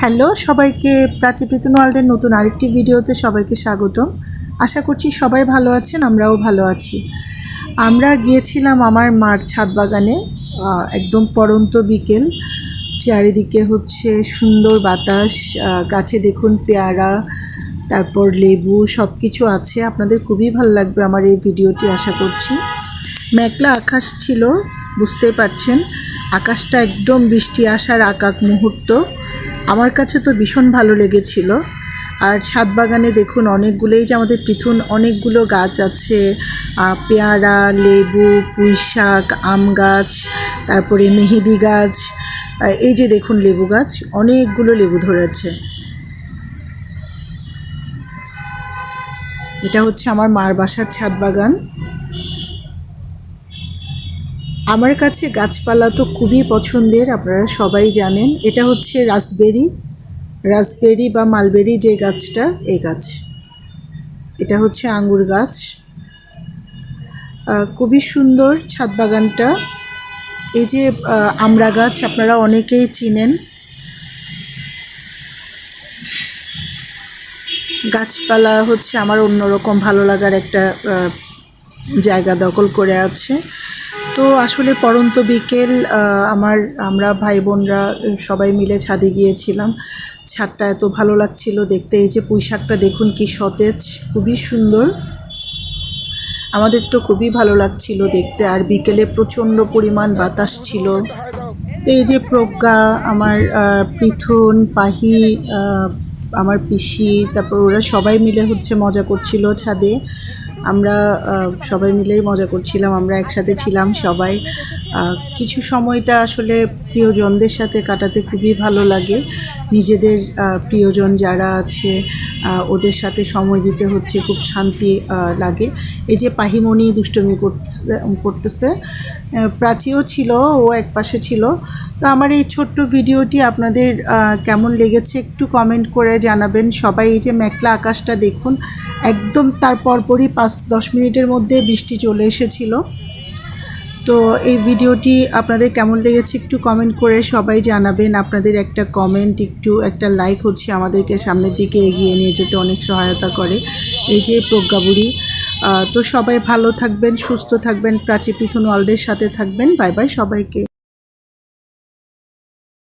Hello সবাইকে, প্রাচী পিতন ওয়ার্ল্ডের নতুন আরেকটি ভিডিওতে সবাইকে স্বাগতম। আশা করছি সবাই ভালো আছেন, আমরাও ভালো আছি। আমরা গিয়েছিলাম আমার মার ছাদ বাগানে, একদম পড়ন্ত বিকেল, চারিদিকে হচ্ছে সুন্দর বাতাস, গাছে দেখুন পেয়ারা, তারপর লেবু সব কিছু আছে। আপনাদের খুবই ভালো লাগবে আমার এই ভিডিওটি আশা করছি। মেঘলা আকাশ ছিল, বুঝতেই পারছেন, আকাশটা একদম বৃষ্টি আসার আকাক মুহূর্ত। আমার কাছে তো ভীষণ ভালো লেগেছিল। আর ছাদ বাগানে দেখুন অনেকগুলোই যে আমাদের পিথুন অনেকগুলো গাছ আছে, পেয়ারা, লেবু, পুঁই শাক, আম গাছ, তারপরে মেহেদি গাছ, এই যে দেখুন লেবু গাছ, অনেকগুলো লেবু ধরেছে। এটা হচ্ছে আমার মার বাসার ছাদ বাগান। আমার কাছে গাছপালা তো খুবই পছন্দের, আপনারা সবাই জানেন। এটা হচ্ছে রাসবেরি বা মালবেরি যে গাছটা, এই গাছ। এটা হচ্ছে আঙ্গুর গাছ। খুবই সুন্দর ছাদ বাগানটা। এই যে আমড়া গাছ, আপনারা অনেকেই চিনেন। গাছপালা হচ্ছে আমার অন্যরকম ভালো লাগার একটা জায়গা দখল করে আছে। তো আসলে পড়ন্ত বিকেল, আমরা ভাই বোনরা সবাই মিলে ছাদে গিয়েছিলাম। ছাদটা এত ভালো লাগছিল দেখতে। এই যে পুঁই শাকটা দেখুন কি সতেজ, খুবই সুন্দর। আমাদের তো খুবই ভালো লাগছিল দেখতে। আর বিকেলে প্রচণ্ড পরিমাণ বাতাস ছিল। তো এই যে প্রজ্ঞা, আমার পৃথুন, পাহি, আমার পিসি, তারপর ওরা সবাই মিলে হচ্ছে মজা করছিল ছাদে। আমরা সবাই মিলেই মজা করছিলাম, আমরা একসাথে ছিলাম সবাই। কিছু সময়টা আসলে প্রিয়জনদের সাথে কাটাতে খুবই ভালো লাগে। নিজেদের প্রিয়জন যারা আছে ওদের সাথে সময় দিতে হচ্ছে খুব শান্তি লাগে। এই যে পাহিমণি দুষ্টুমি করতেছে, প্রাচীও ছিল, ও এক পাশে ছিল। তো আমার এই ছোট্ট ভিডিওটি আপনাদের কেমন লেগেছে একটু কমেন্ট করে জানাবেন সবাই। এই যে মেঘলা আকাশটা দেখুন, একদম তার পরপরই 5-10 মিনিটের মধ্যে বৃষ্টি চলে এসেছিল। তো এই ভিডিওটি আপনাদের কেমন লেগেছে একটু কমেন্ট করে সবাই জানাবেন। আপনাদের একটা কমেন্ট, একটা লাইক হচ্ছে আমাদেরকে সামনের দিকে এগিয়ে নিয়ে যেতে অনেক সহায়তা করে। এই যে প্রজ্ঞাবুড়ি। তো সবাই ভালো থাকবেন, সুস্থ থাকবেন, প্রাচী পিথন ওয়ার্ল্ডের সাথে থাকবেন। বাই বাই সবাইকে।